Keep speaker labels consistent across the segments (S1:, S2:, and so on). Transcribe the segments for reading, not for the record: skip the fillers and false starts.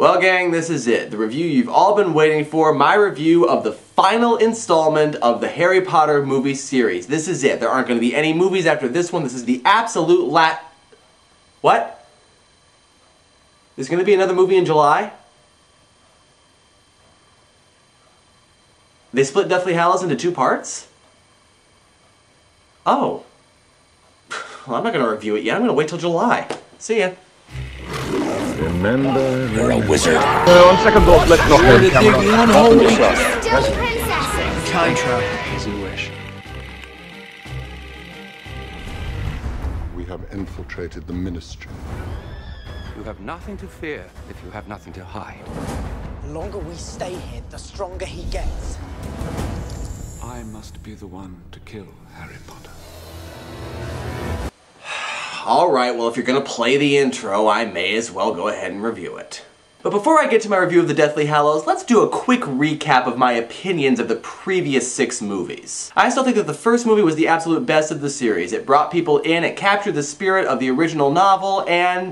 S1: Well gang, this is it. The review you've all been waiting for. My review of the final installment of the Harry Potter movie series. This is it. There aren't going to be any movies after this one. This is the absolute What? There's going to be another movie in July? They split Deathly Hallows into 2 parts? Oh. Well, I'm not going to review it yet. I'm going to wait till July. See ya.
S2: Remember,
S3: you're a wizard.
S2: On second thought, let's not go camera.
S4: Still princesses.
S3: Contract as you wish.
S5: We have infiltrated the ministry.
S6: You have nothing to fear if you have nothing to hide.
S7: The longer we stay here, the stronger he gets.
S6: I must be the one to kill Harry Potter.
S1: Alright, well if you're gonna play the intro, I may as well go ahead and review it. But before I get to my review of the Deathly Hallows, let's do a quick recap of my opinions of the previous 6 movies. I still think that the first movie was the absolute best of the series. It brought people in, it captured the spirit of the original novel, and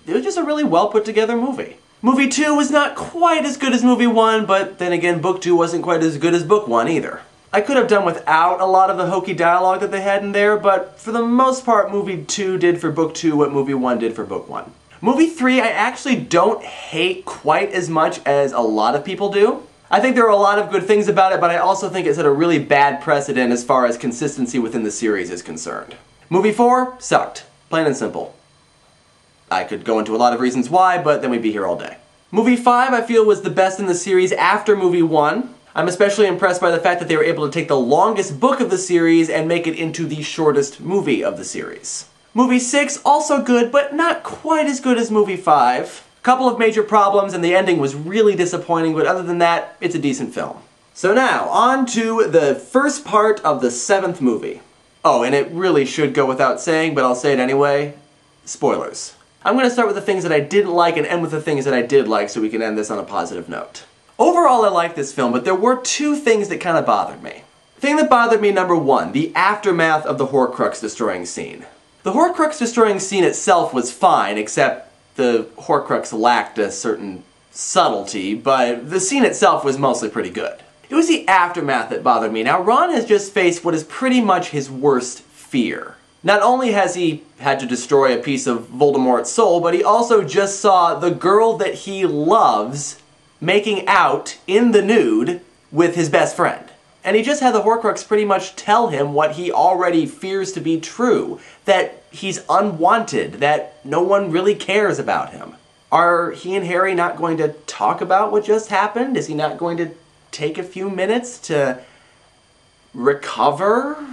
S1: it was just a really well put together movie. Movie 2 was not quite as good as movie 1, but then again, book 2 wasn't quite as good as book 1 either. I could have done without a lot of the hokey dialogue that they had in there, but for the most part, movie 2 did for book 2 what movie 1 did for book 1. Movie 3 I actually don't hate quite as much as a lot of people do. I think there are a lot of good things about it, but I also think it set a really bad precedent as far as consistency within the series is concerned. Movie 4 sucked. Plain and simple. I could go into a lot of reasons why, but then we'd be here all day. Movie 5 I feel was the best in the series after movie 1. I'm especially impressed by the fact that they were able to take the longest book of the series and make it into the shortest movie of the series. Movie 6, also good, but not quite as good as movie 5. A couple of major problems and the ending was really disappointing, but other than that, it's a decent film. So now, on to the first part of the 7th movie. Oh, and it really should go without saying, but I'll say it anyway. Spoilers. I'm going to start with the things that I didn't like and end with the things that I did like so we can end this on a positive note. Overall, I liked this film, but there were 2 things that kind of bothered me. The thing that bothered me, number 1, the aftermath of the Horcrux destroying scene. The Horcrux destroying scene itself was fine, except the Horcrux lacked a certain subtlety, but the scene itself was mostly pretty good. It was the aftermath that bothered me. Now, Ron has just faced what is pretty much his worst fear. Not only has he had to destroy a piece of Voldemort's soul, but he also just saw the girl that he loves making out in the nude with his best friend. And he just had the Horcrux pretty much tell him what he already fears to be true, that he's unwanted, that no one really cares about him. Are he and Harry not going to talk about what just happened? Is he not going to take a few minutes to recover?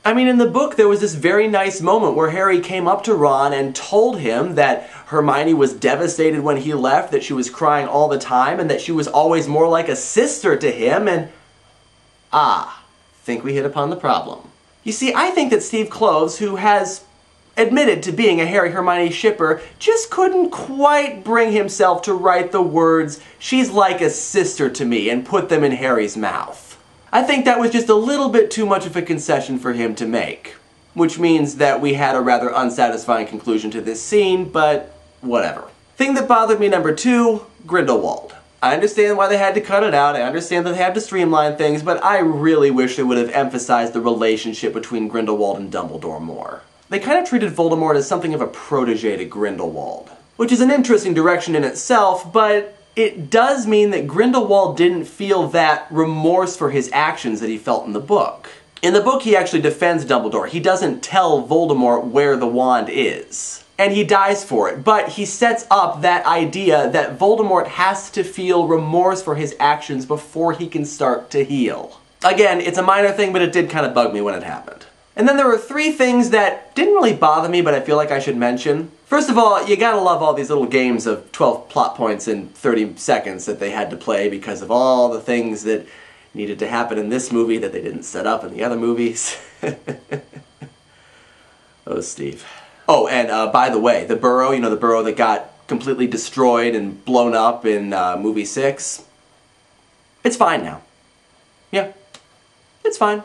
S1: I mean, in the book, there was this very nice moment where Harry came up to Ron and told him that Hermione was devastated when he left, that she was crying all the time, and that she was always more like a sister to him, and think we hit upon the problem. You see, I think that Steve Kloves, who has admitted to being a Harry-Hermione shipper, just couldn't quite bring himself to write the words, "she's like a sister to me," and put them in Harry's mouth. I think that was just a little bit too much of a concession for him to make. Which means that we had a rather unsatisfying conclusion to this scene, but whatever. Thing that bothered me, number 2, Grindelwald. I understand why they had to cut it out, I understand that they have to streamline things, but I really wish they would have emphasized the relationship between Grindelwald and Dumbledore more. They kind of treated Voldemort as something of a protege to Grindelwald. Which is an interesting direction in itself, but it does mean that Grindelwald didn't feel that remorse for his actions that he felt in the book. In the book, he actually defends Dumbledore. He doesn't tell Voldemort where the wand is. And he dies for it, but he sets up that idea that Voldemort has to feel remorse for his actions before he can start to heal. Again, it's a minor thing, but it did kind of bug me when it happened. And then there were 3 things that didn't really bother me, but I feel like I should mention. First of all, you gotta love all these little games of 12 plot points in 30 seconds that they had to play because of all the things that needed to happen in this movie that they didn't set up in the other movies. Oh, Steve. Oh, and by the way, the burrow, you know, the burrow that got completely destroyed and blown up in movie 6, it's fine now. Yeah, it's fine.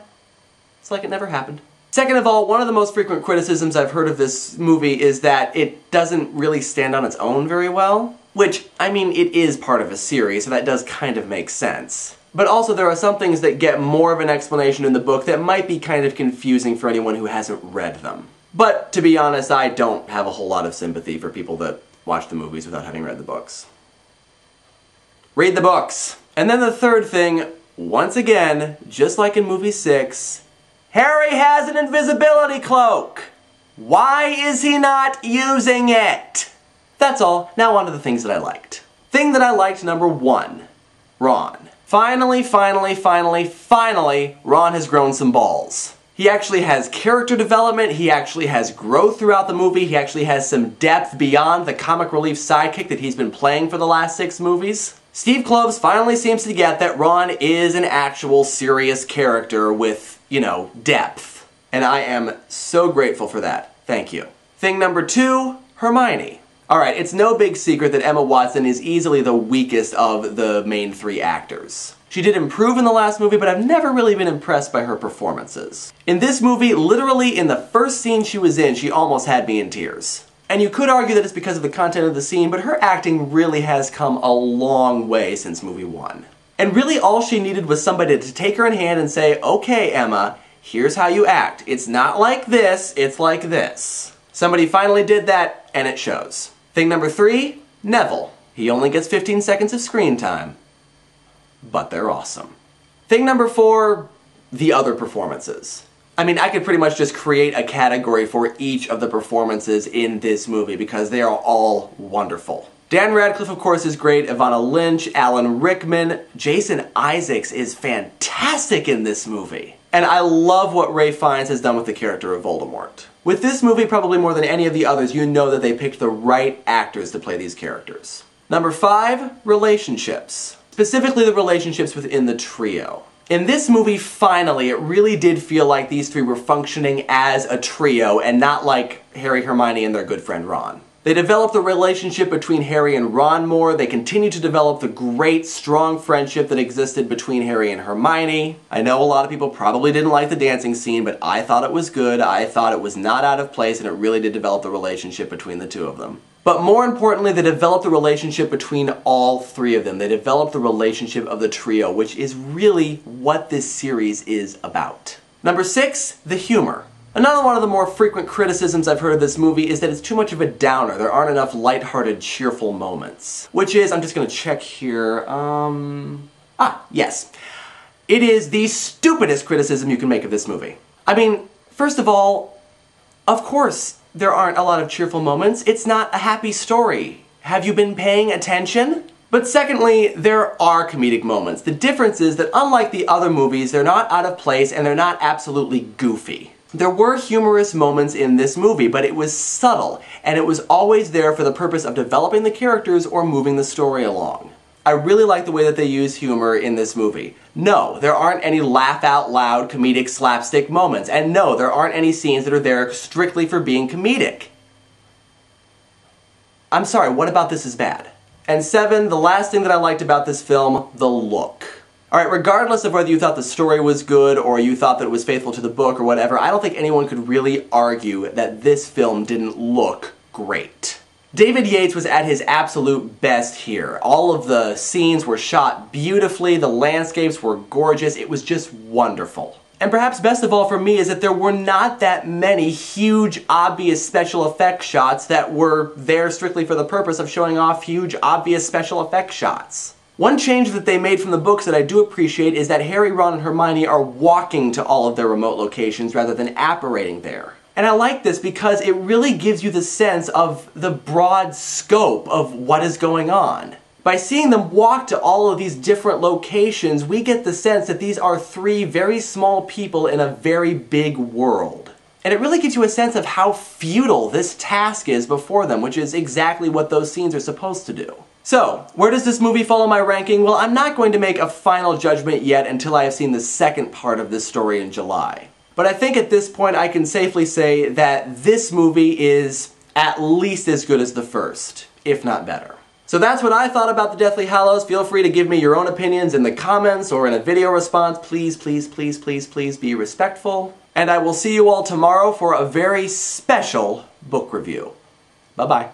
S1: It's like it never happened. Second of all, one of the most frequent criticisms I've heard of this movie is that it doesn't really stand on its own very well. Which, I mean, it is part of a series, so that does kind of make sense. But also there are some things that get more of an explanation in the book that might be kind of confusing for anyone who hasn't read them. But, to be honest, I don't have a whole lot of sympathy for people that watch the movies without having read the books. Read the books! And then the third thing, once again, just like in movie 6, Harry has an invisibility cloak! Why is he not using it? That's all. Now on to the things that I liked. Thing that I liked, number 1, Ron. Finally, Ron has grown some balls. He actually has character development, he actually has growth throughout the movie, he actually has some depth beyond the comic relief sidekick that he's been playing for the last 6 movies. Steve Kloves finally seems to get that Ron is an actual serious character with, you know, depth. And I am so grateful for that. Thank you. Thing number 2, Hermione. Alright, it's no big secret that Emma Watson is easily the weakest of the main 3 actors. She did improve in the last movie, but I've never really been impressed by her performances. In this movie, literally in the first scene she was in, she almost had me in tears. And you could argue that it's because of the content of the scene, but her acting really has come a long way since movie 1. And really all she needed was somebody to take her in hand and say, okay, Emma, here's how you act. It's not like this, it's like this. Somebody finally did that, and it shows. Thing number 3, Neville. He only gets 15 seconds of screen time, but they're awesome. Thing number 4, the other performances. I mean, I could pretty much just create a category for each of the performances in this movie because they are all wonderful. Dan Radcliffe, of course, is great. Ivana Lynch, Alan Rickman, Jason Isaacs is fantastic in this movie. And I love what Ralph Fiennes has done with the character of Voldemort. With this movie, probably more than any of the others, you know that they picked the right actors to play these characters. Number 5, relationships. Specifically the relationships within the trio. In this movie, finally, it really did feel like these 3 were functioning as a trio and not like Harry, Hermione, and their good friend Ron. They developed the relationship between Harry and Ron more. They continued to develop the great, strong friendship that existed between Harry and Hermione. I know a lot of people probably didn't like the dancing scene, but I thought it was good. I thought it was not out of place, and it really did develop the relationship between the 2 of them. But more importantly, they developed the relationship between all 3 of them. They developed the relationship of the trio, which is really what this series is about. Number 6, the humor. Another one of the more frequent criticisms I've heard of this movie is that it's too much of a downer. There aren't enough lighthearted, cheerful moments. Which is, I'm just gonna check here, yes. It is the stupidest criticism you can make of this movie. I mean, first of all, of course there aren't a lot of cheerful moments. It's not a happy story. Have you been paying attention? But secondly, there are comedic moments. The difference is that unlike the other movies, they're not out of place and they're not absolutely goofy. There were humorous moments in this movie, but it was subtle, and it was always there for the purpose of developing the characters or moving the story along. I really like the way that they use humor in this movie. No, there aren't any laugh-out-loud comedic slapstick moments, and no, there aren't any scenes that are there strictly for being comedic. I'm sorry, what about this is bad? And 7, the last thing that I liked about this film, the look. Alright, regardless of whether you thought the story was good or you thought that it was faithful to the book or whatever, I don't think anyone could really argue that this film didn't look great. David Yates was at his absolute best here. All of the scenes were shot beautifully, the landscapes were gorgeous, it was just wonderful. And perhaps best of all for me is that there were not that many huge, obvious special effects shots that were there strictly for the purpose of showing off huge, obvious special effects shots. One change that they made from the books that I do appreciate is that Harry, Ron, and Hermione are walking to all of their remote locations rather than apparating there. And I like this because it really gives you the sense of the broad scope of what is going on. By seeing them walk to all of these different locations, we get the sense that these are 3 very small people in a very big world. And it really gives you a sense of how futile this task is before them, which is exactly what those scenes are supposed to do. So, where does this movie fall in my ranking? Well, I'm not going to make a final judgment yet until I have seen the second part of this story in July. But I think at this point I can safely say that this movie is at least as good as the first, if not better. So that's what I thought about the Deathly Hallows. Feel free to give me your own opinions in the comments or in a video response. Please, please, please, please, please be respectful. And I will see you all tomorrow for a very special book review. Bye-bye.